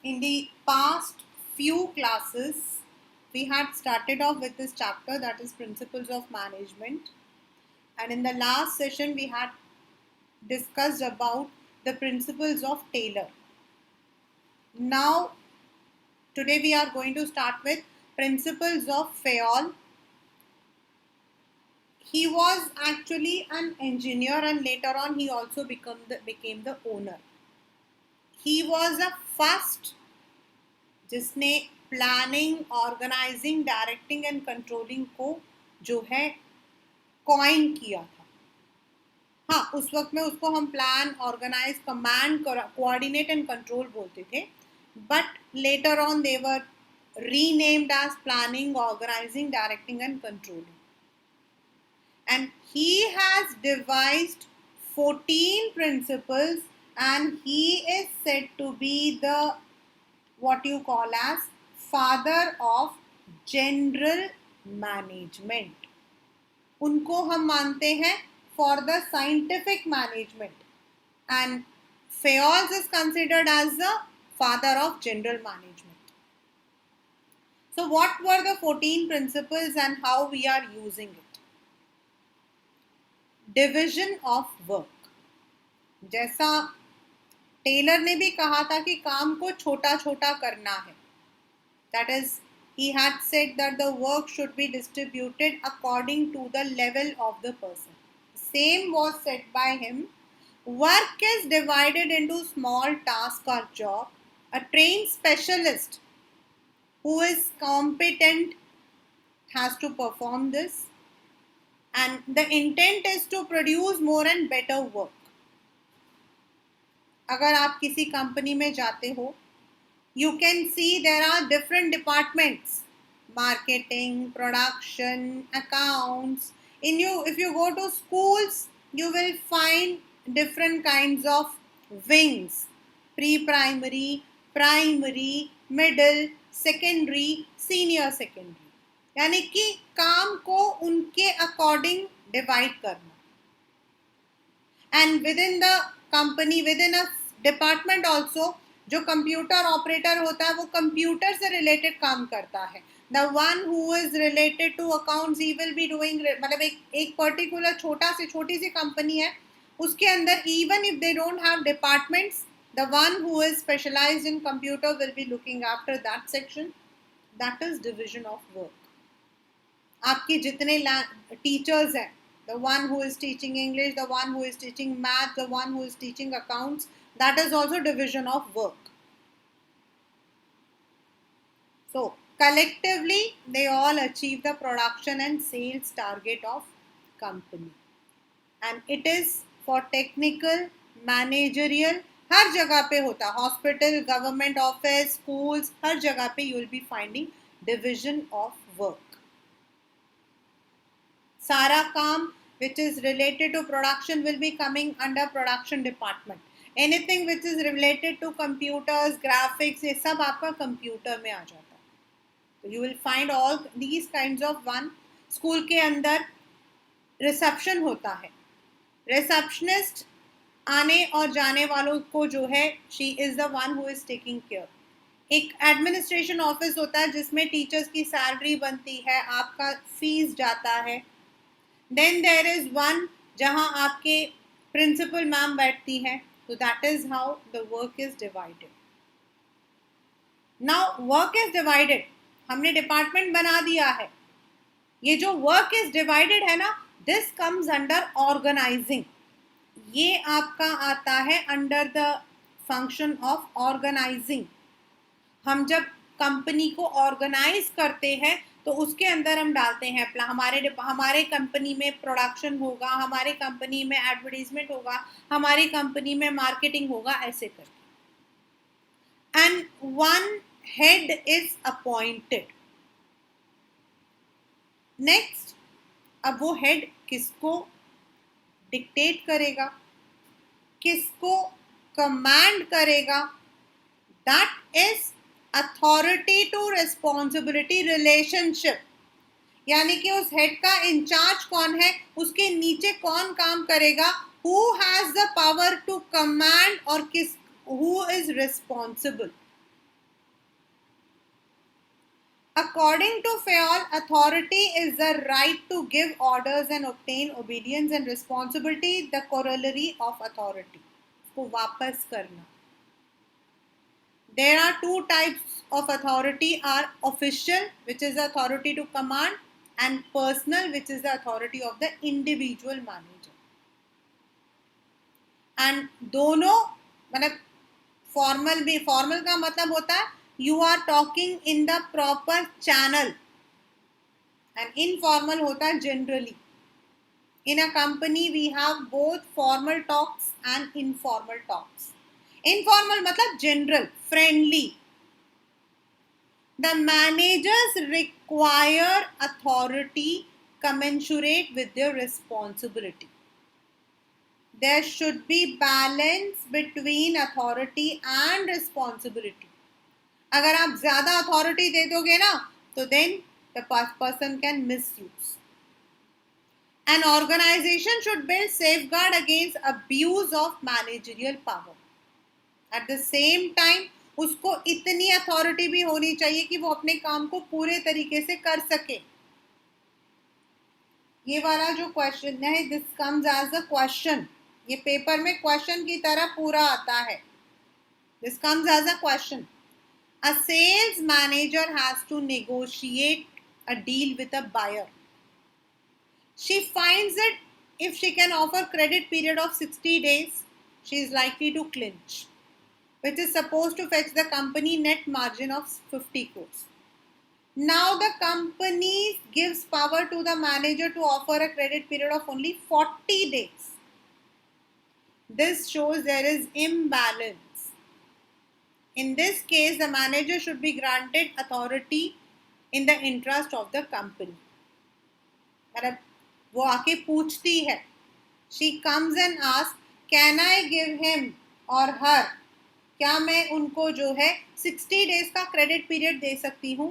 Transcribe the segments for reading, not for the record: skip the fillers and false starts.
In the past few classes, we had started off with this chapter, that is Principles of Management. And in the last session, we had discussed about the principles of Taylor. Now, today we are going to start with principles of Fayol. He was actually an engineer and later on he also became the owner. He was a first जिसने planning, organising, directing and controlling को जो है coin किया था. हाँ, उस वक्त में उसको हम plan, organise, command, coordinate and control बोलते थे, but later on they were renamed as planning, organizing, directing and controlling. And he has devised 14 principles and he is said to be the what you call as father of general management. उनको हम मानते हैं for the scientific management, and Fayol is considered as the father of general management. So what were the 14 principles and how we are using it? Division of work. जैसा Taylor ने भी कहा था कि काम को छोटा छोटा करना है. That is, he had said that the work should be distributed according to the level of the person. Same was said by him. Work is divided into small tasks or job. A trained specialist who is competent has to perform this, and the intent is to produce more and better work. अगर आप किसी company में जाते हो, you can see there are different departments: marketing, production, accounts. If you go to schools, you will find different kinds of wings: pre-primary, primary, middle, secondary, senior secondary. यानी कि काम को उनके अकॉर्डिंग डिवाइड करना. And within the company, within a department also, जो computer operator होता है वो कंप्यूटर से रिलेटेड काम करता है. The one who is related to accounts, he will be doing, मतलब एक पर्टिकुलर छोटी सी कंपनी है, उसके अंदर even if they don't have departments, the one who is specialised in computer will be looking after that section. That is division of work. आपके जितने teachers हैं, the one who is teaching English, the one who is teaching math, the one who is teaching accounts, that is also division of work. So collectively they all achieve the production and sales target of company, and it is for technical, managerial, हर जगह पे होता है, hospital, government office, schools, हर जगह पे you will be finding division of work. सारा काम which is related to production will be coming under production department. Anything which is related to computers, graphics, ये सब आपका कंप्यूटर में आ जाता है. So you will find all these kinds of one. School के अंदर रिसेप्शन होता है. रिसेप्शनिस्ट आने और जाने वालों को जो है, she is the one who is taking care. एक एडमिनिस्ट्रेशन ऑफिस होता है जिसमें टीचर्स की सैलरी बनती है, आपका फीस जाता है. Then there is one जहाँ आपके प्रिंसिपल मैम बैठती हैं. So that is how the work is divided. Now work is divided. हमने डिपार्टमेंट बना दिया है. ये जो work is divided है ना, this comes under organizing. ये आपका आता है under the function of organizing. हम जब कंपनी को ऑर्गेनाइज करते हैं तो उसके अंदर हम डालते हैं हमारे कंपनी में प्रोडक्शन होगा, हमारे कंपनी में एडवर्टीजमेंट होगा, हमारी कंपनी में मार्केटिंग होगा, ऐसे करके. And one head is appointed. Next, अब वो हेड किसको डिक्टेट करेगा, किसको कमांड करेगा, that is authority to responsibility relationship. यानी कि उस हेड का इंचार्ज कौन है, उसके नीचे कौन काम करेगा, who has the power to command और who is responsible. According to Fayol, authority is the right to give orders and obtain obedience, and responsibility the corollary of authority. को वापस करना. There are two types of authority: are official, which is the authority to command, and personal, which is the authority of the individual manager. And दोनों मतलब formal का मतलब होता है you are talking in the proper channel, and informal होता है generally. In a company we have both formal talks and informal talks. Informal मतलब general, friendly. The managers require authority commensurate with their responsibility. There should be balance between authority and responsibility. अगर आप ज़्यादा authority दे दोगे ना, तो then the person can misuse. An organization should build safeguard against abuse of managerial power. At the same time, उसको इतनी authority भी होनी चाहिए कि वो अपने काम को पूरे तरीके से कर सके. ये वाला जो क्वेश्चन है, this comes as a question. ये पेपर में क्वेश्चन की तरह पूरा आता है. This comes as a question. A sales manager has to negotiate a deal with a buyer. She finds that if she can offer credit period of 60 days, she is likely to clinch, which is supposed to fetch the company net margin of 50 crores. Now the company gives power to the manager to offer a credit period of only 40 days. This shows there is imbalance. In this case, the manager should be granted authority in the interest of the company. मतलब वो आके पूछती है. She comes and asks, can I give him or her? क्या मैं उनको जो है 60 डेज का क्रेडिट पीरियड दे सकती हूँ?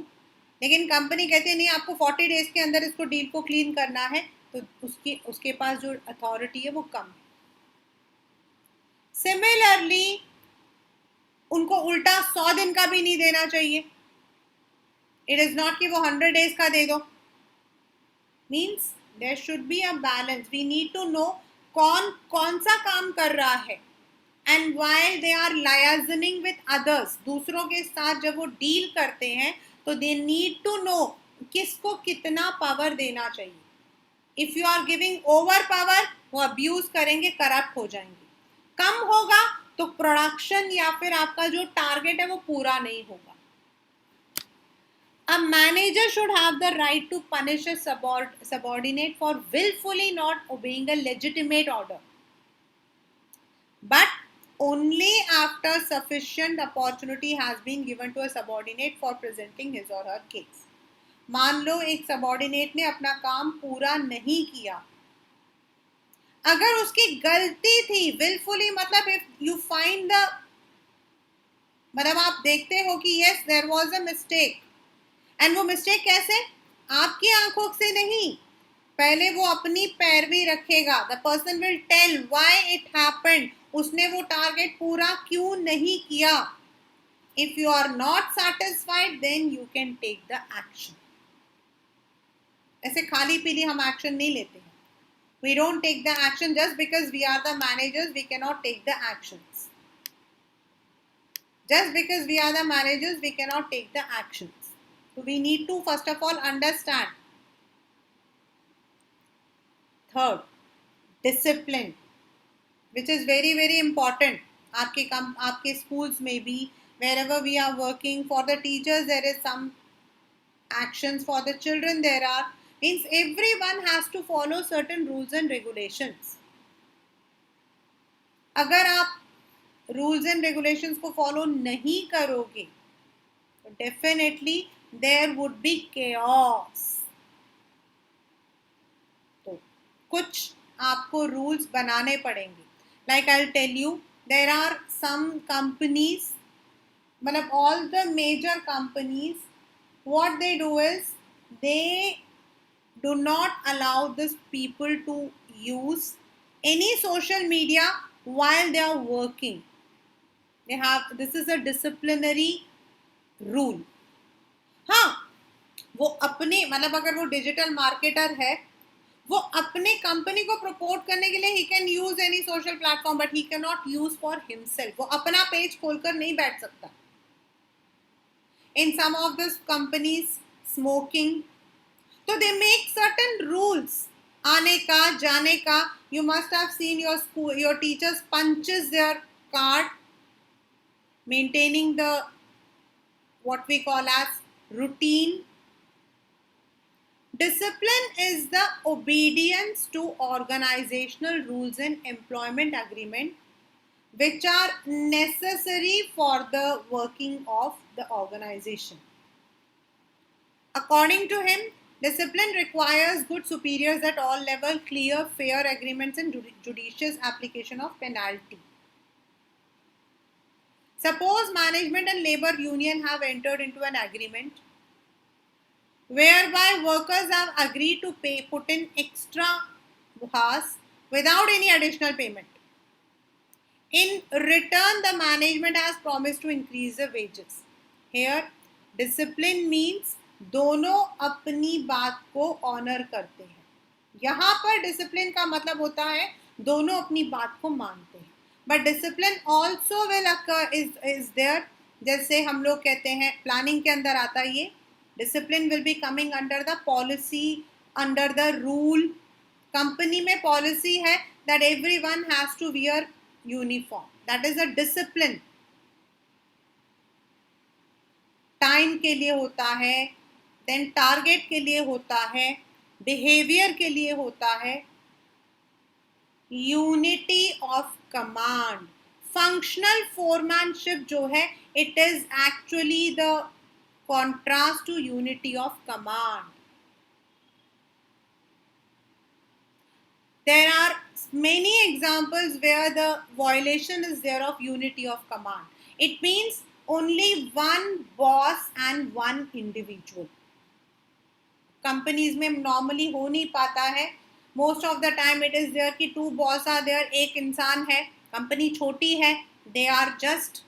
लेकिन कंपनी कहती है नहीं, आपको 40 डेज के अंदर इसको डील को क्लीन करना है, तो उसके पास जो अथॉरिटी है वो कम है. सिमिलरली उनको उल्टा 100 दिन का भी नहीं देना चाहिए. इट इज नॉट कि वो 100 डेज का दे दो. Means there should be a balance. We need to know कौन सा काम कर रहा है. And while they are liaisoning with others, दूसरों के साथ जब वो डील करते हैं, तो दे नीड टू नो किसको कितना पावर देना चाहिए. If you are giving over power, वो अब्यूज करेंगे, करप्ट हो जाएंगे. कम होगा तो प्रोडक्शन या फिर आपका जो टारगेट है वो पूरा नहीं होगा. A manager should have the right to punish a subordinate for willfully not obeying a legitimate order, but only after sufficient opportunity has been given to a subordinate for presenting his or her case. मान लो एक subordinate ने अपना काम पूरा नहीं किया. अगर उसकी गलती थी, willfully मतलब if you find the, मतलब आप देखते हो कि yes there was a mistake, and वो मिस्टेक कैसे? आपकी आंखों से नहीं, पहले वो अपनी पैरवी रखेगा. The person will tell why it happened. उसने वो टारगेट पूरा क्यों नहीं किया. If you are not satisfied, then you can take the action. ऐसे खाली पीली हम एक्शन नहीं लेते हैं. We don't take the action just because we are the managers. We can not take the actions. Just because we are the managers, we cannot take the actions. So we need to first of all understand. Third, discipline, which is very very important. आपके schools में भी, wherever we are working, for the teachers there is some actions, for the children there are. Means everyone has to follow certain rules and regulations. अगर आप rules and regulations को follow नहीं करोगे, तो definitely there would be chaos. तो कुछ आपको rules बनाने पड़ेंगे. Like I will tell you, there are some companies, मतलब all the major companies, what they do is they do not allow this people to use any social media while they are working. They have, this is a disciplinary rule. हाँ, वो अपने मतलब अगर वो digital marketer है, वो अपने company को प्रपोर्ट करने के लिए he can use any social platform, but he can not use for himself. वो अपना पेज खोलकर नहीं बैठ सकता. In some of this companies smoking, तो दे मेक सर्टेन रूल्स आने का जाने का. You must have seen your school, your teachers punches their card, maintaining the what we call as routine. Discipline is the obedience to organizational rules and employment agreement which are necessary for the working of the organization. According to him, discipline requires good superiors at all levels, clear, fair agreements, and judicious application of penalty. Suppose management and labor union have entered into an agreement whereby workers have agreed to put in extra hours without any additional payment. In return, the management has promised to increase the wages. Here, discipline means दोनों अपनी बात को honour करते हैं. यहाँ पर discipline का मतलब होता है दोनों अपनी बात को मानते हैं. But discipline also will occur is there. जैसे हम लोग कहते हैं प्लानिंग के अंदर आता है ये. Discipline will be coming under the policy, under the rule. Company में पॉलिसी है that everyone has to wear uniform. That is a discipline. Time के लिए होता है, देन टारगेट के लिए होता है, बिहेवियर के लिए होता है. Unity of command, functional foremanship जो है, it is actually the contrast to unity of command. There are many examples where the violation is there of unity of command. It means only one boss and one individual. Companies में normally हो नहीं पाता है. Most of the time it is there कि two boss are there, एक इंसान है, company छोटी है, they are just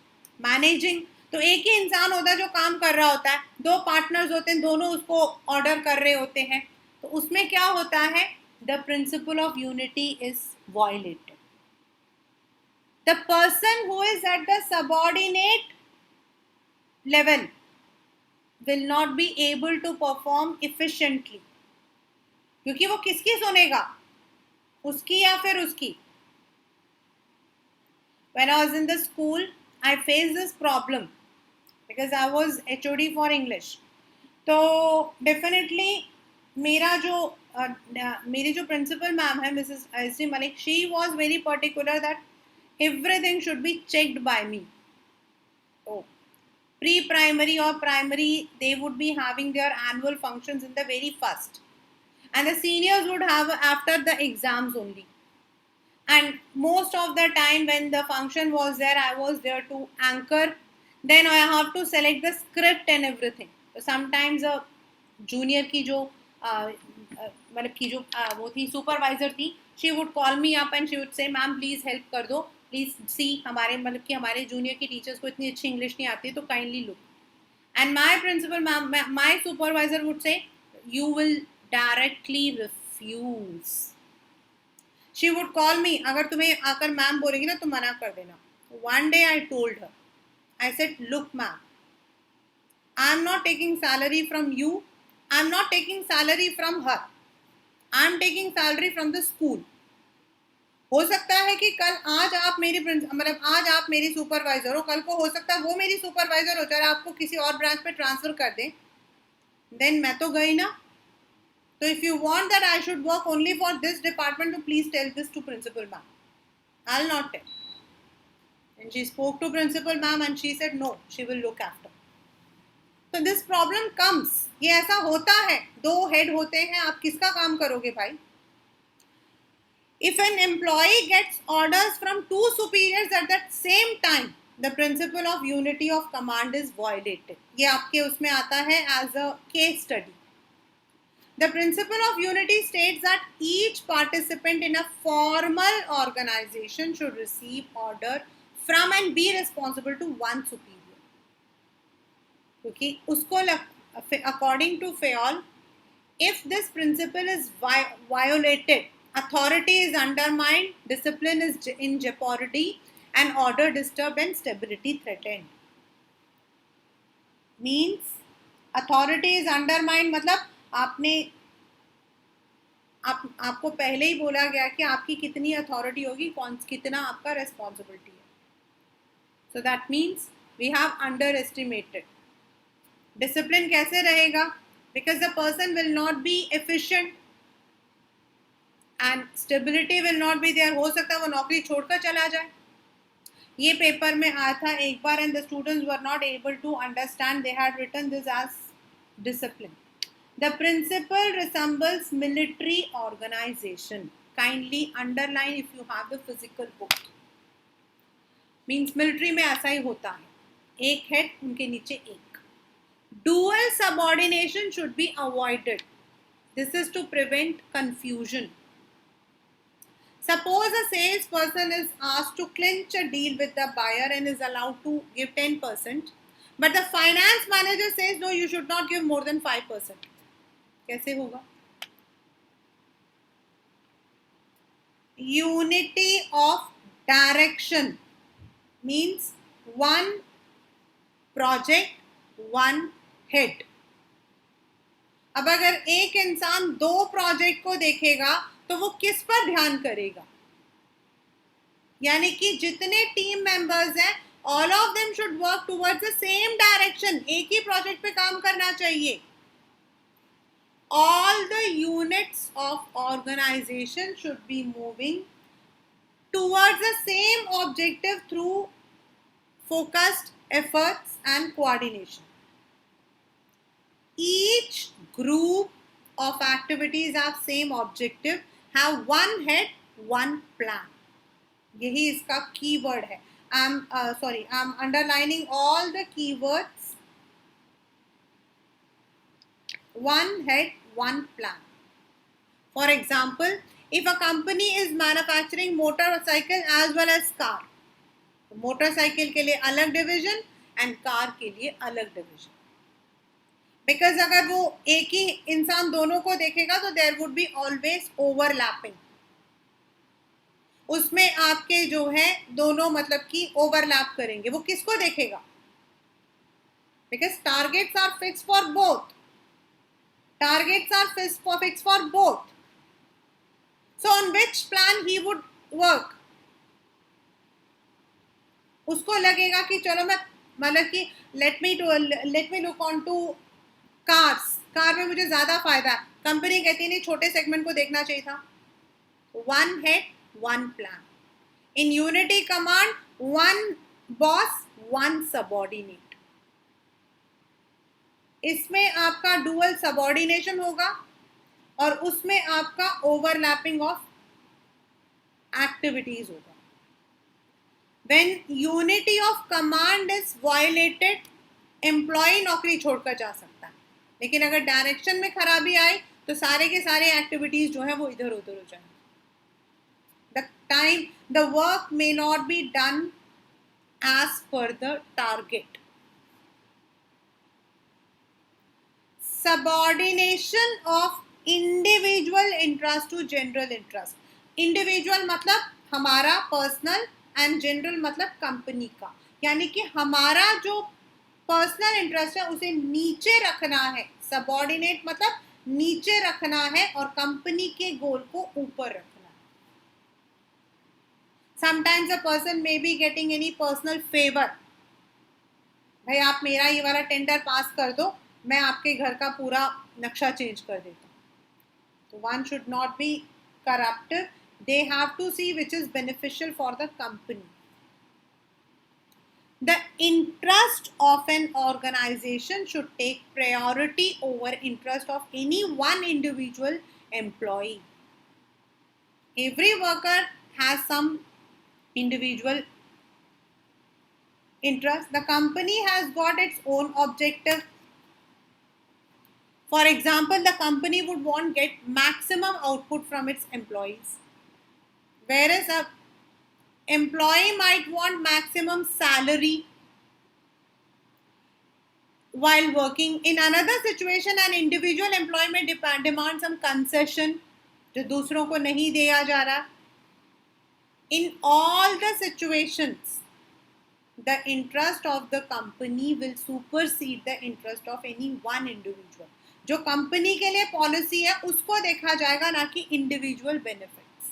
managing. तो एक ही इंसान होता है जो काम कर रहा होता है, दो पार्टनर्स होते हैं, दोनों उसको ऑर्डर कर रहे होते हैं. तो उसमें क्या होता है, the principle of unity is violated. The person who is at the subordinate level will not be able to perform efficiently. क्योंकि वो किसकी सुनेगा, उसकी या फिर उसकी. When I was in the school, I faced this problem because I was HOD for English. तो definitely मेरा जो मेरी जो प्रिंसिपल मैम है मिसेस एसरी Malik, she was very particular that everything should be checked by me. तो pre primary और primary they would be having their annual functions in the very first, and the seniors would have after the exams only. And most of the time when the function was there, I was there to anchor. Then I have to select the script and everything. So sometimes a junior की जो मतलब की जो वो थी supervisor थी, she would call me up and she would say, ma'am please help कर दो, प्लीज सी हमारे मतलब कि हमारे जूनियर की टीचर्स को इतनी अच्छी इंग्लिश नहीं आती है, तो kindly look. And my principal ma'am, my supervisor would say, you will directly refuse. She would call me, अगर तुम्हें आकर मैम बोलेगी ना तो मना कर देना. One day I told her, I said look ma'am, I am not taking salary from you, I am not taking salary from her, I am taking salary from the school. हो सकता है कि कल आज आप मेरी मतलब आज आप मेरी सुपरवाइजर हो, कल को हो सकता है वो मेरी सुपरवाइजर हो, चाहे आपको किसी और ब्रांच पे ट्रांसफर कर दें, देन मैं तो गई ना. So if you want that I should work only for this department, to please tell this to principal ma'am. I'll not tell. And she spoke to principal ma'am and she said no, she will look after. So this problem comes. ये ऐसा होता है, दो head होते हैं, आप किसका काम करोगे भाई? If an employee gets orders from two superiors at that same time, the principle of unity of command is violated. ये आपके उसमें आता है as a case study. The principle of unity states that each participant in a formal organization should receive order from and be responsible to one superior. क्योंकि उसको according to Fayol, if this principle is violated, authority is undermined, discipline is in jeopardy, and order disturbed and stability threatened. Means authority is undermined मतलब आपको पहले ही बोला गया कि आपकी कितनी अथॉरिटी होगी, कितना आपका रेस्पॉन्सिबिलिटी है. So that means we have underestimated. Discipline कैसे रहेगा? Because the person will not be efficient and stability will not be there. हो सकता है वो नौकरी छोड़कर चला जाए. ये पेपर में आया था एक बार, and the students were not able to understand. They had written this as discipline. The principle resembles military organization. Kindly underline if you have the physical book. Means military में ऐसा ही होता है, एक हेड उनके नीचे एक. Dual subordination should be avoided. This is to prevent confusion. Suppose a salesperson is asked to clinch a deal with the buyer and is allowed to give 10%, but the finance manager says no, you should not give more than 5%. कैसे होगा? Unity of direction means one project, one head. अब अगर एक इंसान दो project को देखेगा तो वो किस पर ध्यान करेगा? यानी कि जितने टीम मेंबर्स हैं, all of them should work towards the same direction. एक ही प्रोजेक्ट पे काम करना चाहिए. All the units of organization should be moving towards the same objective through focused efforts and coordination. Each group of activities have same objective, have one head, one plan. यही इसका keyword है. I'm underlining all the keywords. One head, one plan. For example, if a company is manufacturing motorcycle as well as car, तो motorcycle के लिए अलग division and car के लिए अलग डिवीजन. बिकॉज अगर वो एक ही इंसान दोनों को देखेगा तो there would be always overlapping. उसमें आपके जो है दोनों मतलब कि ओवरलैप करेंगे. वो किसको देखेगा? Because targets are fix for both. Targets are fixed for both. So on which plan he would work? उसको लगेगा कि चलो मैं मतलब कि let me look on to cars. Car में मुझे ज़्यादा फायदा है. कंपनी कहती नहीं, छोटे सेगमेंट को देखना चाहिए था. One head, one plan. In unity command, one boss, one subordinate. इसमें आपका डुअल सबऑर्डिनेशन होगा और उसमें आपका ओवरलैपिंग ऑफ एक्टिविटीज होगा. When unity of command is violated, employee नौकरी छोड़कर जा सकता है. लेकिन अगर डायरेक्शन में खराबी आए तो सारे के सारे एक्टिविटीज जो है वो इधर उधर हो जाएंगे. The work may not be done as per the target. Subordination of individual interest to general interest. Individual मतलब हमारा पर्सनल एंड जनरल मतलब कंपनी का. यानी कि हमारा जो पर्सनल इंटरेस्ट है उसे नीचे रखना है. सबऑर्डिनेट मतलब नीचे रखना है और कंपनी के गोल को ऊपर रखना है. Sometimes a person may be getting any personal favor. भाई आप मेरा ये वाला टेंडर पास कर दो, मैं आपके घर का पूरा नक्शा चेंज कर देता हूँ. तो one should not be corruptive. They have to see which is beneficial for the company. The interest of an organisation should take priority over interest of any one individual employee. Every worker has some individual interest. The company has got its own objective. For example, the company would want get maximum output from its employees, whereas a employee might want maximum salary. while working. In another situation, an individual employee may demand some concession जो दूसरों को नहीं दिया जा रहा. In all the situations, the interest of the company will supersede the interest of any one individual. जो company के लिए पॉलिसी है उसको देखा जाएगा, ना कि individual benefits.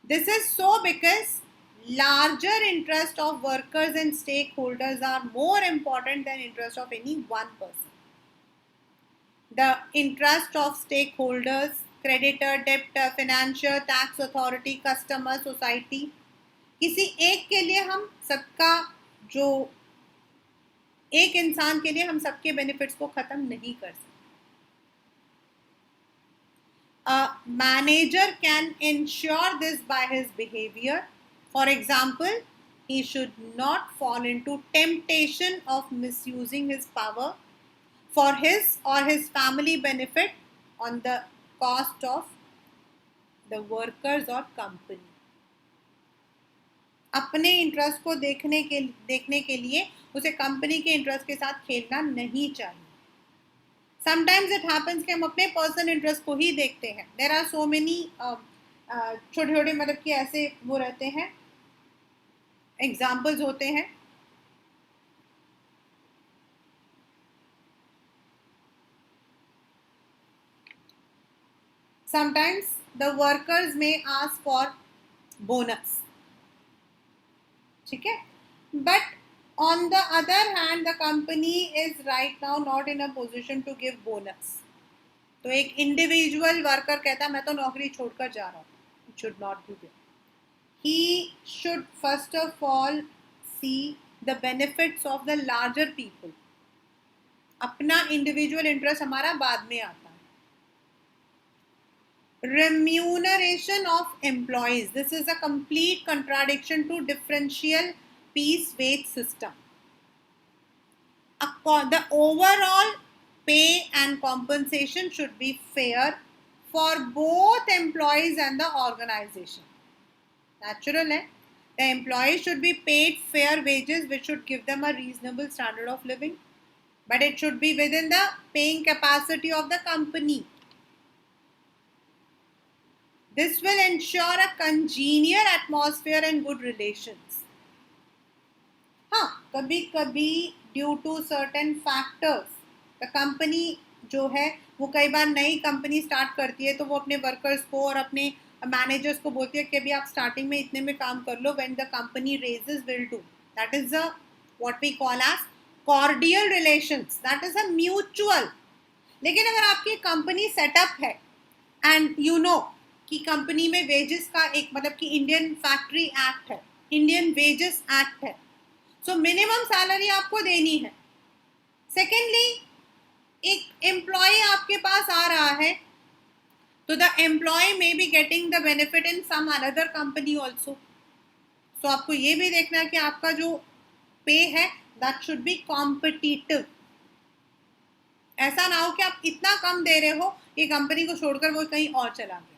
This is so because larger interest of workers and stakeholders are more important than interest of any one person. The interest of stakeholders, creditor, debtor, financier, tax authority, customer, society, किसी एक के लिए हम सबका जो एक इंसान के लिए हम सबके बेनिफिट्स को खत्म नहीं कर सकते. A manager can ensure this by his behavior. For example, he should not fall into temptation of misusing his power for his or his family benefit on the cost of the workers or company. अपने interest को देखने के लिए उसे company के interest के साथ खेलना नहीं चाहिए. समटाइम्स इट हैपेंस कि हम अपने पर्सनल इंटरेस्ट को ही देखते हैं. देयर आर सो मेनी छोटे छोटे मतलब कि ऐसे वो रहते हैं, एग्जाम्पल्स होते हैं. समटाइम्स द वर्कर्स में आस्क फॉर बोनस, ठीक है, but on the other hand the company is right now not in a position to give bonus. तो एक इंडिविजुअल वर्कर कहता है मैं तो नौकरी छोड़कर जा रहा हूँ. It should not be there. He should first of all see the benefits of the larger people. अपना इंडिविजुअल इंटरेस्ट हमारा बाद में आता है. Remuneration of employees. This is a complete contradiction to differential piece wage system. The overall pay and compensation should be fair for both employees and the organization. Natural है. The employees should be paid fair wages which should give them a reasonable standard of living, but it should be within the paying capacity of the company. This will ensure a congenial atmosphere and good relations. हाँ, कभी कभी due to certain factors the company जो है वो कई बार नई company start करती है तो वो अपने वर्कर्स को और अपने मैनेजर्स को बोलती है कि अभी आप स्टार्टिंग में इतने में काम कर लो. When the company raises will do. That is a what we call as cordial relations. That is a mutual. लेकिन अगर आपकी कंपनी सेटअप है एंड यू नो कि कंपनी में वेजेस का एक मतलब कि इंडियन फैक्ट्री एक्ट है, इंडियन वेजेस एक्ट है, सो मिनिमम सैलरी आपको देनी है. सेकेंडली, एक एम्प्लॉय आपके पास आ रहा है तो the employee may be getting the benefit in some another company also. So आपको ये भी देखना है कि आपका जो पे है दैट शुड बी कॉम्पिटिटिव. ऐसा ना हो कि आप इतना कम दे रहे हो ये कंपनी को छोड़कर वो कहीं और चला गया.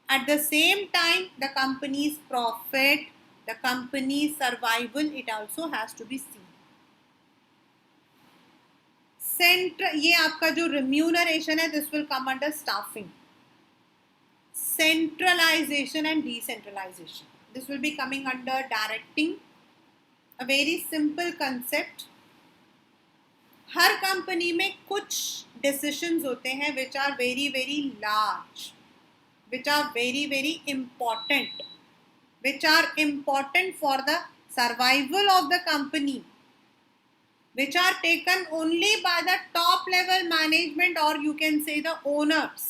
At the same time, the company's profit, the company's survival, it also has to be seen. ये आपका जो remuneration है, this will come under staffing. Centralization and decentralization. This will be coming under directing. A very simple concept. Her company में कुछ decisions होते हैं which are very very large, which are very very important, which are important for the survival of the company, which are taken only by the top level management or you can say the owners.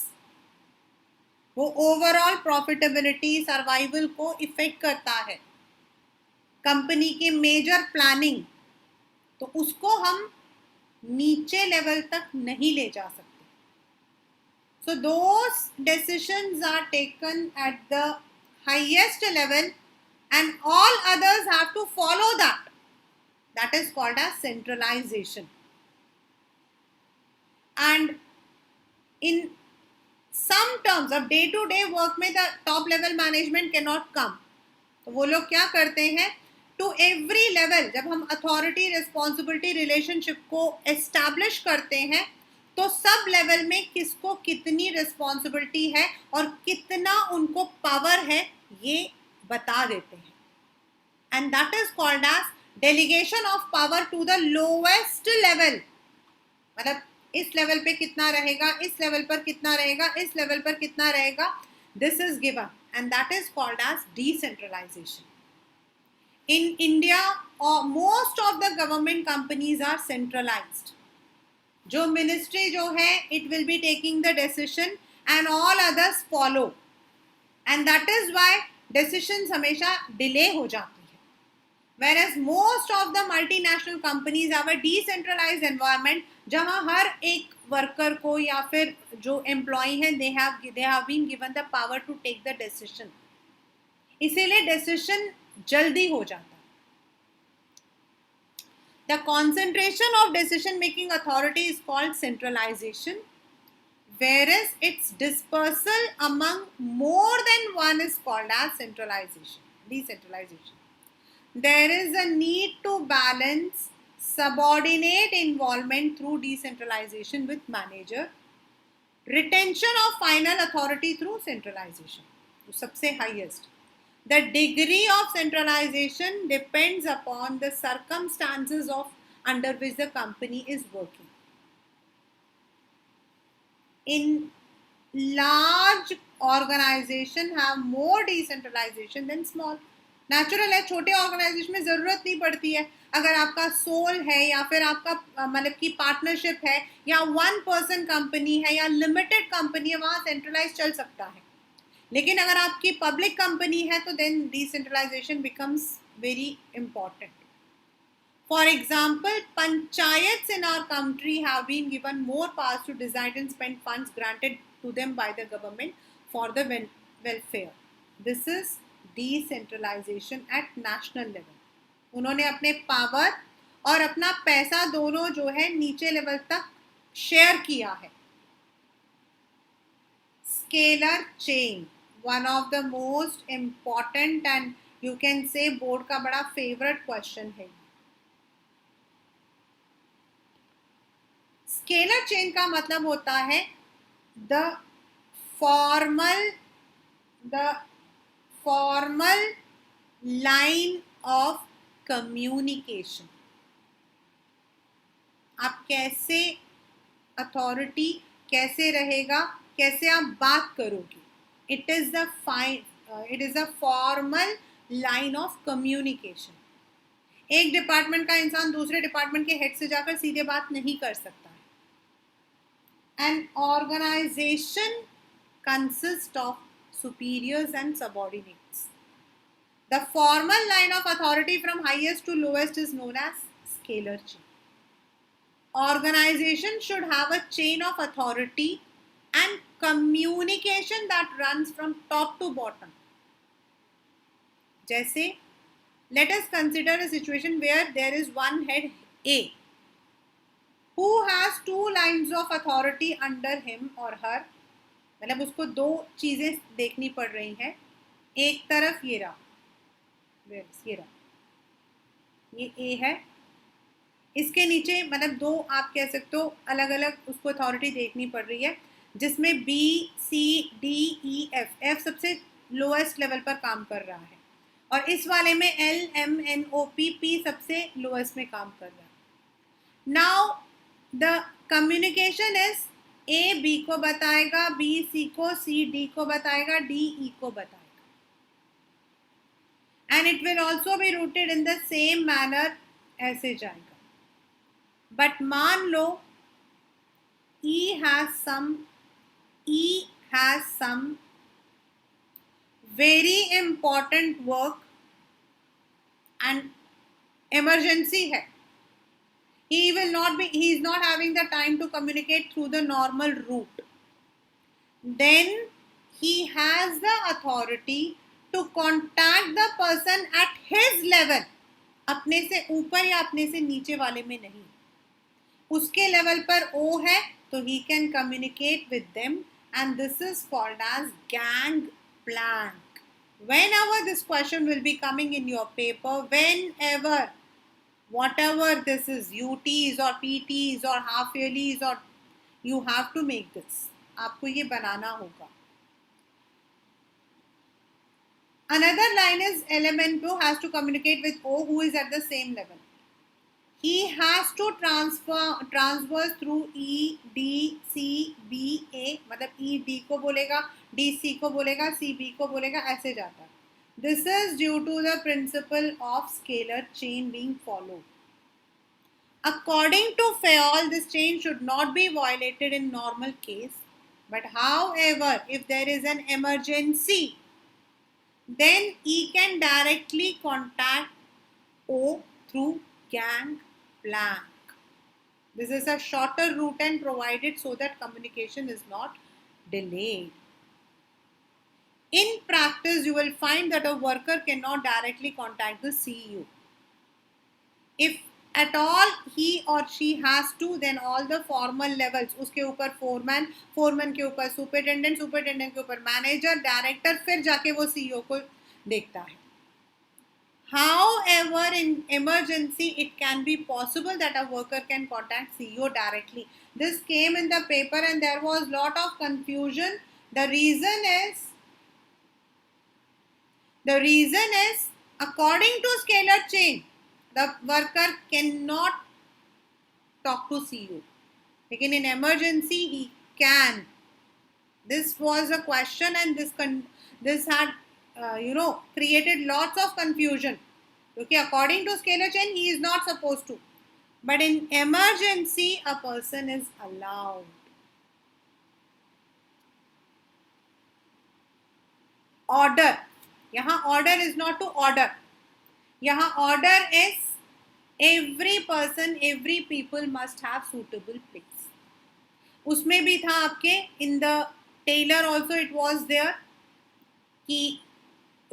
वो overall profitability survival को effect करता है. Company की major planning तो उसको हम नीचे level तक नहीं ले जा सकते. So those decisions are taken at the highest level and all others have to follow that. That is called as centralization. And in some terms of day to day work में the top level management cannot come. तो वो लोग क्या करते हैं to every level, जब हम authority responsibility relationship को एस्टैब्लिश करते हैं तो सब लेवल में किसको कितनी रिस्पॉन्सिबिलिटी है और कितना उनको पावर है ये बता देते हैं. And that is called as delegation of power to the lowest level. मतलब इस लेवल पे कितना रहेगा, इस लेवल पर कितना रहेगा, इस लेवल पर कितना रहेगा, this is given and that is called as decentralization. In India, most of the government companies are centralized. जो ministry जो है, it will be taking the decision and all others follow. And that is why decisions हमेशा delay हो जाती है. Whereas most of the multinational companies have a decentralized environment जहाँ हर एक worker को या फिर जो employee हैं they have been given the power to take the decision. इसीलिए decision जल्दी हो जाता है. The concentration of decision making authority is called centralization, whereas its dispersal among more than one is called as centralization, decentralization. There is a need to balance subordinate involvement through decentralization with manager, retention of final authority through centralization. सबसे highest. The degree of centralization depends upon the circumstances of under which the company is working. In large organization have more decentralization than small. Natural है, छोटे organisation में ज़रूरत नहीं पड़ती है. अगर आपका सोल है या फिर आपका मतलब की पार्टनरशिप है या वन पर्सन कंपनी है या लिमिटेड कंपनी है, वहाँ सेंट्रलाइज चल सकता है. लेकिन अगर आपकी पब्लिक कंपनी है तो then decentralization becomes very important. For example, panchayat in our country have been given more powers to decide and spend funds granted to them by the government for the welfare. This is decentralization at national level. उन्होंने अपने power और अपना पैसा दोनों जो है नीचे level तक शेयर किया है. Scalar chain, one of the most important and you can say board का बड़ा फेवरेट क्वेश्चन है. स्केलर चेन का मतलब होता है the formal line of communication. आप कैसे अथॉरिटी कैसे रहेगा, कैसे आप बात करोगे. It is the formal line of communication. एक डिपार्टमेंट का इंसान दूसरे डिपार्टमेंट के हेड से जाकर सीधे बात नहीं कर सकता है. An organization consists of superiors and subordinates. The formal line of authority from highest to lowest is known as scalar chain. Organization should have a chain of authority and communication that runs from top to bottom. जैसे let us consider a situation where there is one head A who has two lines of authority under him or her. मतलब उसको दो चीजें देखनी पड़ रही हैं. एक तरफ ये रहा, ये A है, इसके नीचे मतलब दो आप कह सकते हो अलग अलग उसको अथॉरिटी देखनी पड़ रही है, जिसमें B, C, D, E, F सबसे लोएस्ट लेवल पर काम कर रहा है और इस वाले में L, M, N, O, P सबसे लोएस्ट में काम कर रहा है. Now the communication is A B को बताएगा, B C को, C D को बताएगा, D E को बताएगा. And it will also be rooted in the same manner, ऐसे जाएगा. बट मान लो E has some very important work and emergency है. He is not having the time to communicate through the normal route. Then he has the authority to contact the person at his level. अपने से ऊपर या अपने से नीचे वाले में नहीं. उसके लेवल पर O है तो he can communicate with them and this is called as gangplank. whenever this question will be coming in your paper, whenever, whatever this is, UTs or PTs or half yearlies, or you have to make this. आपको ये बनाना होगा. Another line is element O has to communicate with O who is at the same level. He has to transverse through E, D, C, B, A. मतलब E D को बोलेगा, D C को बोलेगा, C B को बोलेगा, ऐसे जाता है. This is due to the principle of scalar chain being followed. According to Fayol, this chain should not be violated in normal case. But however, if there is an emergency, then E can directly contact O through gang plank. This is a shorter route and provided so that communication is not delayed. In practice, you will find that a worker cannot directly contact the CEO. If at all he or she has to, then all the formal levels, उसके ऊपर foreman, foreman के ऊपर superintendent, superintendent के ऊपर manager, director, फिर जाके वो CEO को देखता है. However, in emergency, it can be possible that a worker can contact CEO directly. This came in the paper and there was lot of confusion. The reason is according to scalar chain, the worker cannot talk to CEO. Lekin in emergency, he can. This was a question and this had created lots of confusion. Okay, according to scalar chain, he is not supposed to. But in emergency, a person is allowed. Order. यहाँ order is not to order. यहाँ order is every person, every people must have suitable place. उसमें भी था आपके in the Taylor also it was there कि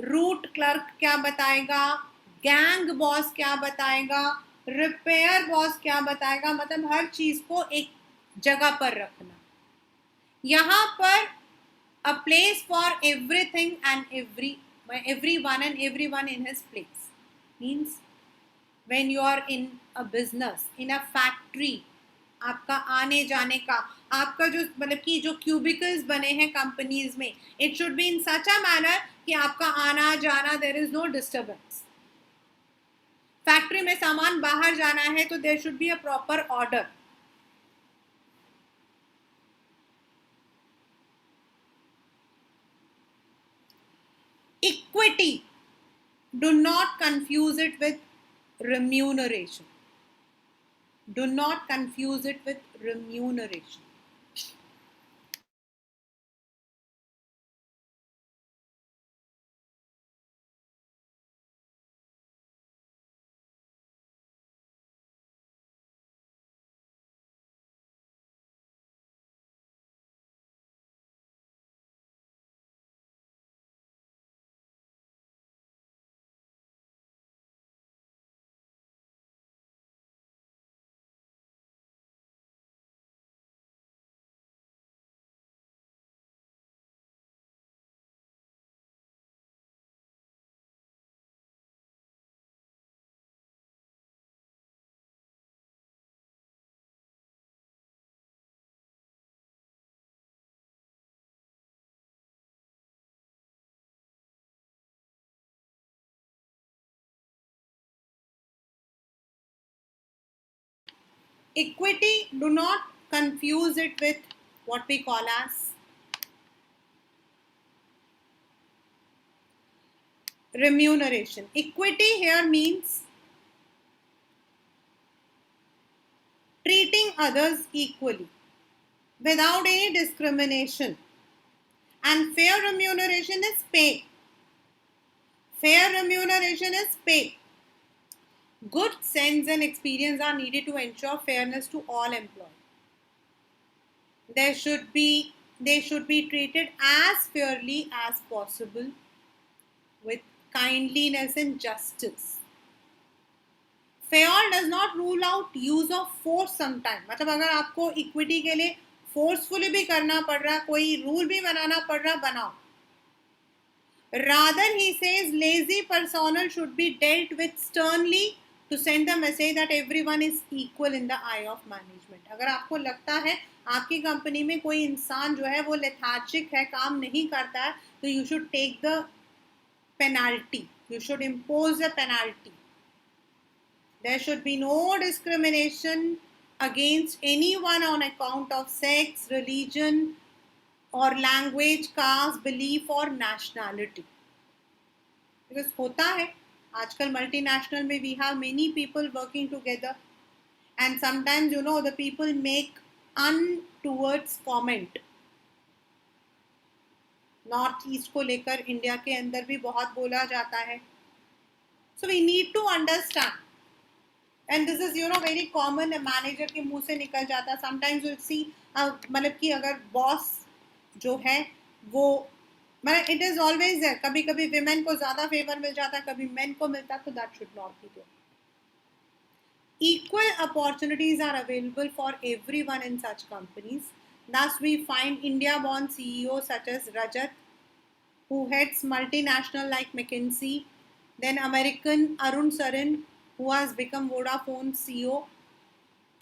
root clerk क्या बताएगा, gang boss क्या बताएगा, रिपेयर बॉस क्या बताएगा, मतलब हर चीज को एक जगह पर रखना. यहाँ पर a place for everything and everyone and everyone in his place means when you are in a business, in a factory, आपका आने जाने का, आपका जो मतलब कि जो क्यूबिकल्स बने हैं कंपनीज में, it should be in such a manner कि आपका आना जाना there is no disturbance. Factory में सामान बाहर जाना है तो there should be a proper order. Equity, do not confuse it with remuneration. Do not confuse it with remuneration. Equity, do not confuse it with what we call as remuneration. Equity here means treating others equally without any discrimination. And fair remuneration is pay. Fair remuneration is pay. Good sense and experience are needed to ensure fairness to all employees. They should be treated as fairly as possible with kindliness and justice. Fayol does not rule out use of force sometimes. मतलब अगर आपको equity के लिए forcefully भी करना पड़ रहा, कोई रूल भी बनाना पड़ रहा, बनाओ. Rather, he says lazy personnel should be dealt with sternly to send the message that everyone is equal in the eye of management. अगर आपको लगता है आपकी कंपनी में कोई इंसान जो है वो लेथार्जिक है, काम नहीं करता है, तो you should take the penalty. You should impose a penalty. There should be no discrimination against anyone on account of sex, religion, or language, caste, belief, or nationality. Because होता है आजकल मल्टीनेशनल में we have many people working together and sometimes the people make untowards comment. North east को लेकर India के अंदर भी बहुत बोला जाता है. So we need to understand. And this is very common. Manager के मुंह से निकल जाता है. Sometimes you see मतलब कि अगर बॉस जो है वो मतलब इट इज ऑलवेज है, कभी कभी विमेन को ज्यादा फेवर मिल जाता है, कभी मेन को मिलता है, तो that should not be there. Equal opportunities are available for everyone in such companies. Thus, we find India-born CEOs such as Rajat, who heads multinational like McKinsey, then American Arun Sarin, who has become Vodafone CEO.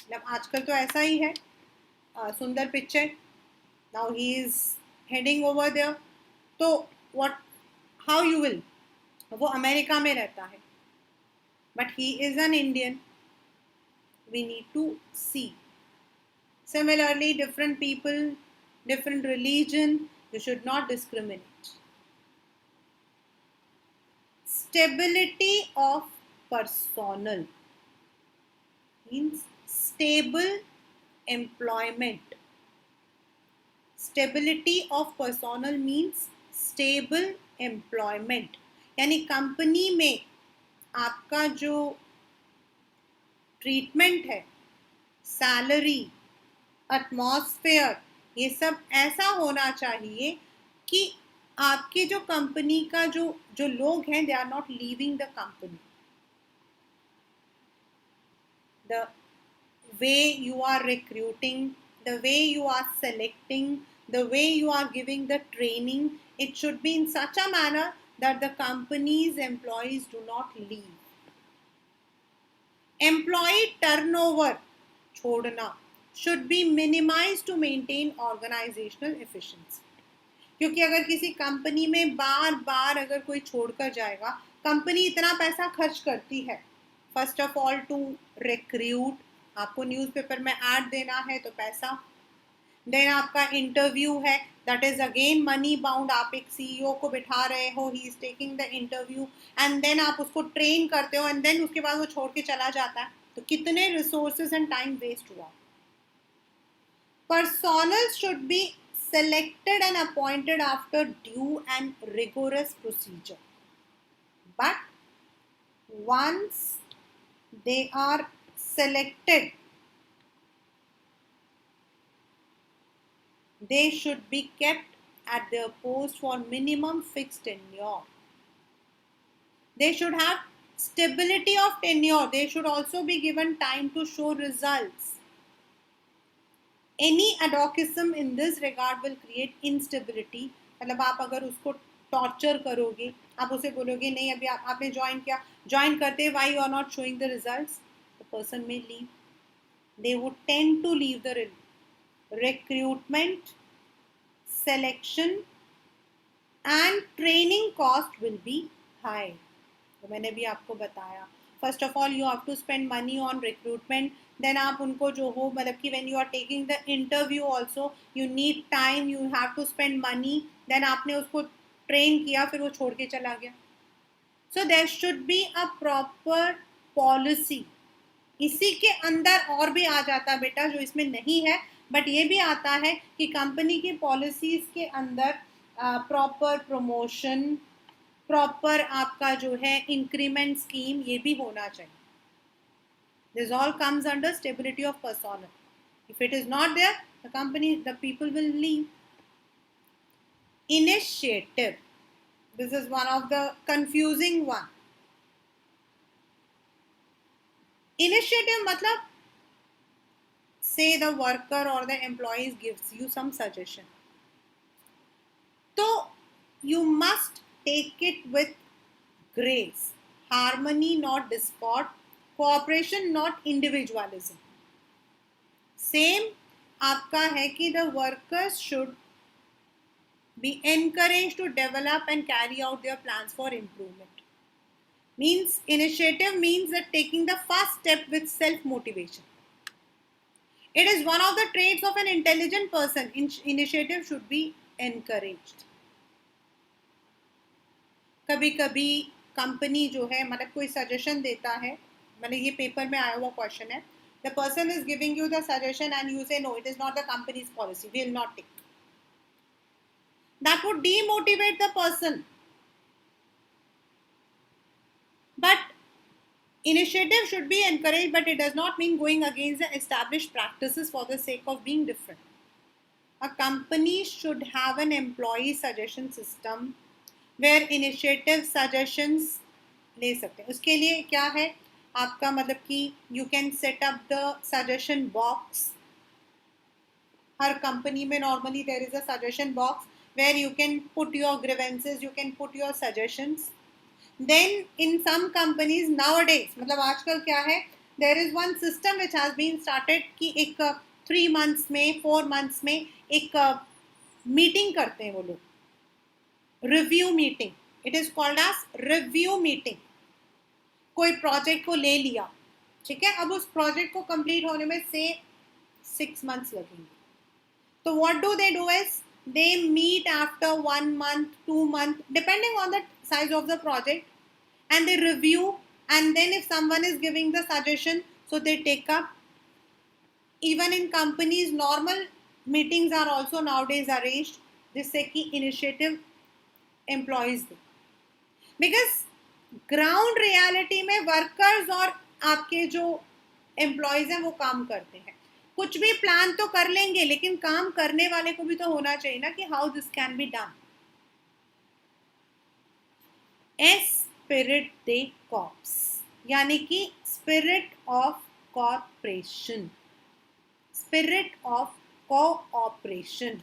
मतलब आजकल तो ऐसा ही है. सुंदर पिच्चै, now he is heading over there. तो what, how you will, वो America में रहता है, but he is an Indian. We need to see. Similarly, different people, different religion, you should not discriminate. Stability of personnel means stable employment. Stability of personnel means stable employment. यानी company में आपका जो treatment है, salary, atmosphere, ये सब ऐसा होना चाहिए कि आपके जो कंपनी का जो लोग हैं, they are not leaving the company. The way you are recruiting, the way you are selecting, the way you are giving the training, it should be in such a manner that the company's employees do not leave. Employee turnover छोड़ना should be minimized to maintain organizational efficiency. क्योंकि अगर किसी company में बार बार अगर कोई छोड़कर जाएगा, company इतना पैसा खर्च करती है, first of all to recruit, आपको न्यूज़पेपर में ऐड देना है तो पैसा, देन आपका इंटरव्यू है, that is again money bound. आप एक सीईओ को बिठा रहे हो, he is taking the interview and then आप उसको ट्रेन करते हो एंड देन उसके बाद वो छोड़ के चला जाता है, तो कितने रिसोर्सेज एंड टाइम वेस्ट हुआ. Personnel should be selected and appointed after due and rigorous procedure. But once they are selected, they should be kept at their post for minimum fixed tenure. They should have stability of tenure. They should also be given time to show results. Any advocism in this regard will create instability. मतलब आप अगर उसको torture करोगे, आप उसे बोलोगे नहीं अभी आपने ज्वाइन किया, ज्वाइन करते why you are not showing the results, the person may leave. They would tend to leave the recruitment, selection and training cost will be high. तो मैंने भी आपको बताया, first of all you have to spend money on recruitment, then आप उनको जो हो मतलब कि when you are taking the interview also you need time, you have to spend money, then आपने उसको ट्रेन किया, फिर वो छोड़ के चला गया. So there should be a proper policy. इसी के अंदर और भी आ जाता बेटा जो इसमें नहीं है, बट ये भी आता है कि कंपनी की पॉलिसीज के अंदर प्रॉपर प्रमोशन, प्रॉपर आपका जो है इंक्रीमेंट स्कीम, ये भी होना चाहिए. This all comes under stability of personnel. If it is not there, the company, the people will leave. Initiative, this is one of the confusing one. Initiative मतलब say the worker or the employees gives you some suggestion, तो you must take it with grace. Harmony, not discord. Cooperation, not individualism. Same आपका है कि the workers should be encouraged to develop and carry out their plans for improvement. Means initiative means that taking the first step with self-motivation. It is one of the traits of an intelligent person. Initiative should be encouraged. कभी कभी company जो है मतलब कोई suggestion देता है, मतलब ये पेपर में आया हुआ क्वेश्चन है, the person is giving you the suggestion and you say no it is not the company's policy, we will not take. That would demotivate the person. But initiative should be encouraged, but it does not mean going against the established practices for the sake of being different. A company should have an employee suggestion system where initiative suggestions ले सकते हैं. उसके लिए क्या है आपका मतलब कि you can set up the suggestion box. Her company में normally there is a suggestion box where you can put your grievances, you can put your suggestions. Then in some companies nowadays, मतलब आजकल क्या है, there is one system which has been started कि एक 3 months में 4 months में एक meeting करते हैं वो लोग, review meeting. It is called as review meeting. कोई प्रोजेक्ट को ले लिया, ठीक है, अब उस प्रोजेक्ट को कंप्लीट होने में से 6 months लगेंगे. तो what do they do is they meet after 1 month 2 month depending on the size of the project, and they review, and then if someone is giving the suggestion, so they take up. Even in companies normal meetings are also nowadays arranged जिससे कि initiative employees they. because ground reality में workers और आपके जो employees हैं वो काम करते हैं. कुछ भी प्लान तो कर लेंगे लेकिन काम करने वाले को भी तो होना चाहिए ना कि how this can be done. Spirit they corps यानी कि spirit of corporation, spirit of cooperation.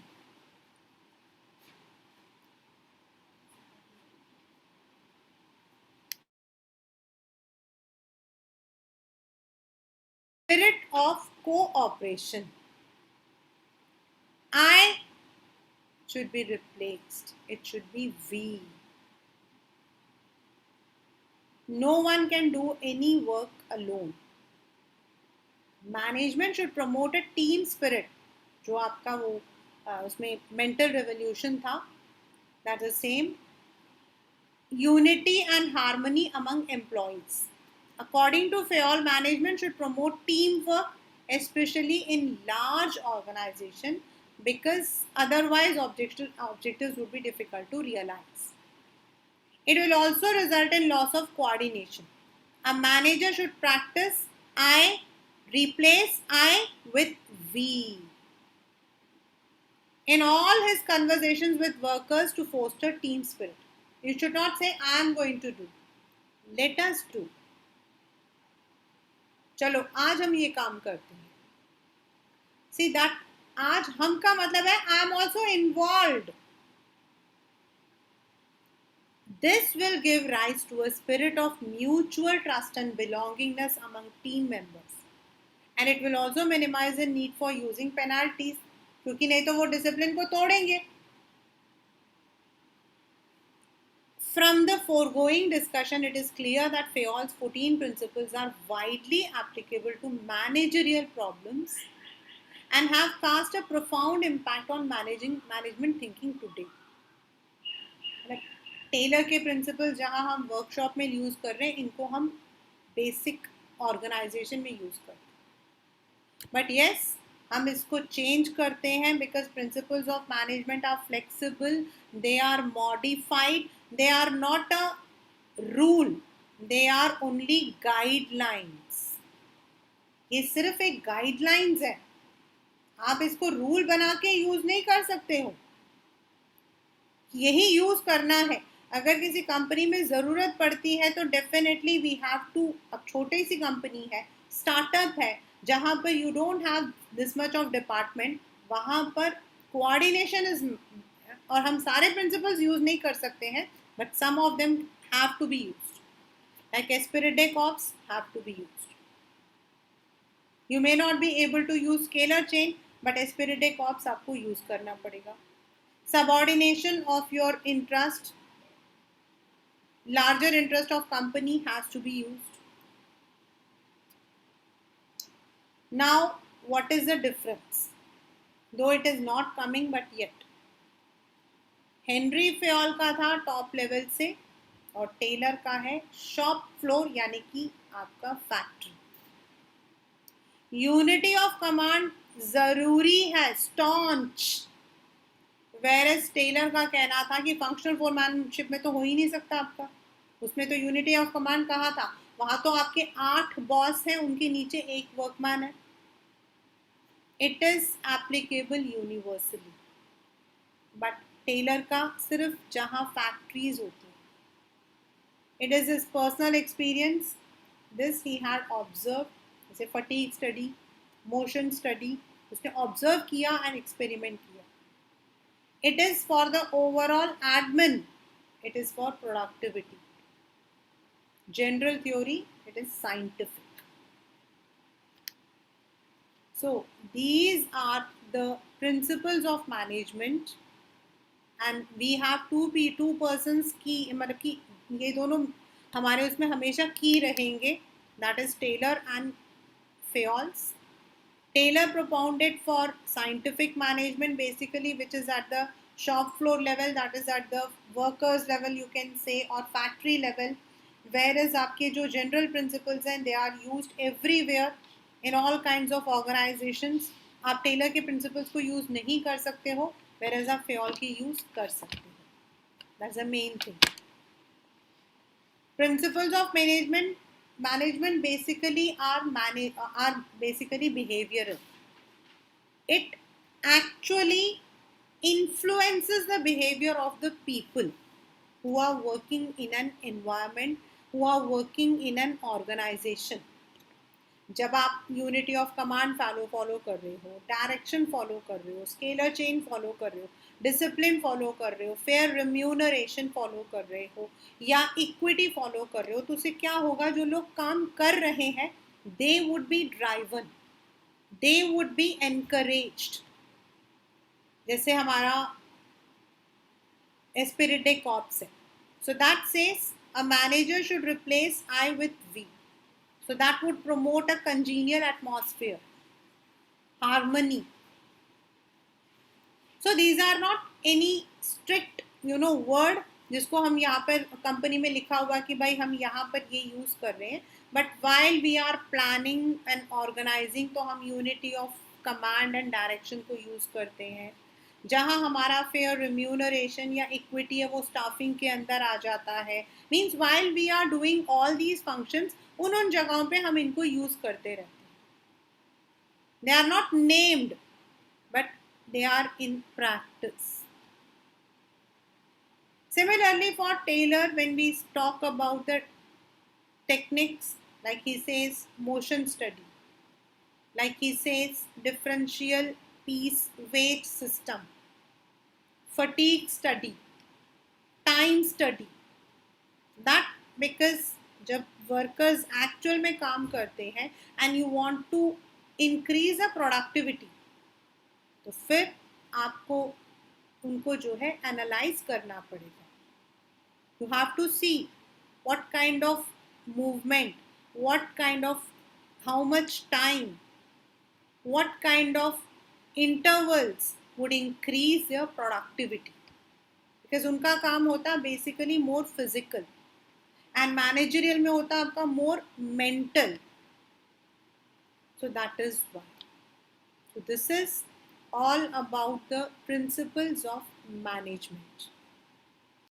Spirit of cooperation. I should be replaced. It should be we. No one can do any work alone. Management should promote a team spirit. जो आपका वो उसमें mental revolution था, that's the same. Unity and harmony among employees. According to Fayol, management should promote teamwork, especially in large organization, because otherwise objectives would be difficult to realize. It will also result in loss of coordination. A manager should practice I, replace I with we in all his conversations with workers to foster team spirit. You should not say I am going to do. Let us do. चलो आज हम ये काम करते हैं. See that आज हम का मतलब है I am also involved. This will give rise to a spirit of mutual trust and belongingness among team members, and it will also minimize the need for using penalties, क्योंकि नहीं तो वो discipline को तोड़ेंगे. From the foregoing discussion, it is clear that Fayol's 14 principles are widely applicable to managerial problems and have cast a profound impact on management thinking today. Like Taylor के principle जहां हम workshop में use कर रहे हैं, इनको हम basic organisation में यूज करते हैं. बट यस, हम इसको चेंज करते हैं because principles of management are flexible, they are modified, they are not a rule, they are only guidelines. ये सिर्फ एक गाइडलाइंस है, आप इसको रूल बना के यूज नहीं कर सकते हो. यही यूज करना है. अगर किसी कंपनी में जरूरत पड़ती है तो डेफिनेटली वी हैव टू. अब छोटी सी कंपनी है, स्टार्टअप है, जहां पर you don't have this much of department, वहां पर कोऑर्डिनेशन इज, और हम सारे प्रिंसिपल्स यूज नहीं कर सकते हैं, but some of them have to be used. Like Esperidic ops have to be used. You may not be able to use scalar chain, but Esperidic ops आपको use करना पड़ेगा. Subordination of your interest, larger interest of company has to be used. Now, what is the difference? Though it is not coming, but yet. Henry Fayol का था top level से और Taylor का है shop floor यानी कि आपका factory. Unity of command जरूरी है, स्टॉन्च. वेरएस टेलर का कहना था कि फंक्शनल फोरमैनशिप में तो हो ही नहीं सकता आपका, उसमें तो यूनिटी ऑफ कमांड कहा था. वहां तो आपके 8 बॉस हैं, उनके नीचे एक वर्कमैन है. It is applicable universally, but Taylor का सिर्फ जहां फैक्ट्रीज होती हैं. It is his personal experience. This he had observe, जैसे फटीग स्टडी, मोशन स्टडी, उसने ऑब्जर्व किया एंड एक्सपेरिमेंट किया. It is for the overall admin, it is for productivity. General theory, it is scientific. So these are the principles of management, and we have two persons की, मतलब कि ये दोनों हमारे उसमें हमेशा की रहेंगे. That is Taylor and Fayol's. Taylor propounded for scientific management basically, which is at the shop floor level, that is at the workers level you can say, or factory level. Whereas आपके जो general principles हैं, they are used everywhere in all kinds of organizations. आप Taylor के principles को use नहीं कर सकते हो, whereas आप फेयोल की use कर सकते हो. That's the main thing. Principles of management basically are basically behavioral. It actually influences the behavior of the people who are working in an environment, who are working in an organization. जब आप unity of command follow कर रहे हो, direction follow कर रहे हो, scalar chain follow कर रहे हो, डिसिप्लिन फॉलो कर रहे हो, फेयर रिम्यूनरेशन फॉलो कर रहे हो, या इक्विटी फॉलो कर रहे हो, तो उससे क्या होगा? जो लोग काम कर रहे हैं, they would be driven, they would be encouraged. जैसे हमारा एस्पिरिटिक ऑप्स है. So that says a manager should replace I with we. So that would promote a congenial atmosphere, harmony. So these are not any strict, word जिसको हम यहाँ पर company में लिखा हुआ कि भाई हम यहाँ पर ये यूज़ कर रहे हैं. But while we are planning and organizing, तो हम unity of command and direction को यूज़ करते हैं. जहाँ हमारा फेयर रिम्यूनरेशन या इक्विटी है वो स्टाफिंग के अंदर आ जाता है. Means while we are doing all these functions, उन जगहों पे हम इनको यूज करते रहते हैं. They are not named, but they are in practice. Similarly for Taylor, when we talk about the techniques, like he says motion study, like he says differential piece weight system, fatigue study, time study, that because जब workers actual में काम करते हैं and you want to increase a productivity, तो फिर आपको उनको जो है एनालाइज करना पड़ेगा. You have to see what kind of movement, what kind of, how much time, what kind of intervals would increase your productivity. Because उनका काम होता है basically more physical, and managerial में होता है आपका more mental. So that is why. So this is all about the principles of management.